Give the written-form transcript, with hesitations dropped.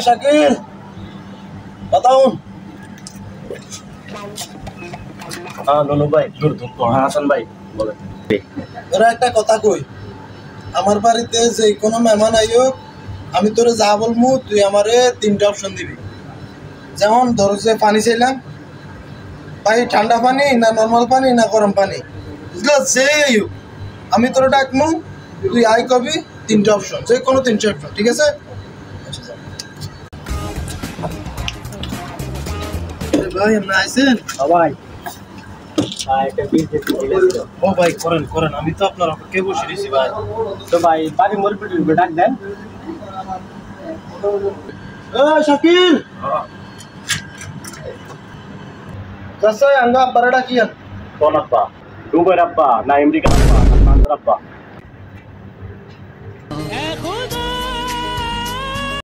শাকির बताऊं हाँ लोलो भाई दूर दूर को हाँ হাসান ভাই বলেন তোরা একটা কথা কই আমার বাড়িতে যে কোনো মেহমান আইও আমি তোরে যা বলমু তুই আমারে তিনটা অপশন দিবি যেমন ধর যে পানি চাইলাম ভাই ঠান্ডা পানি না নরমাল পানি না গরম পানি বুঝলা যে আইও আমি তোরে ডাকমু তুই আই কবি তিনটা অপশন যে কোনো তিনটা অপশন ঠিক আছে ভাই আমরা আইছেন ভাই ও ভাই করেন করেন আমি তো আপনার অপেক্ষা বসে রয়েছি ভাই তো ভাই বাড়ি মরপিটি ডাক দেন শাকির চাচা আঙ্গা আব্বারা ডাকিয়ান কোন আব্বা দুবাইর আব্বা না আমেরিকার আব্বা না ফ্রান্সের আব্বা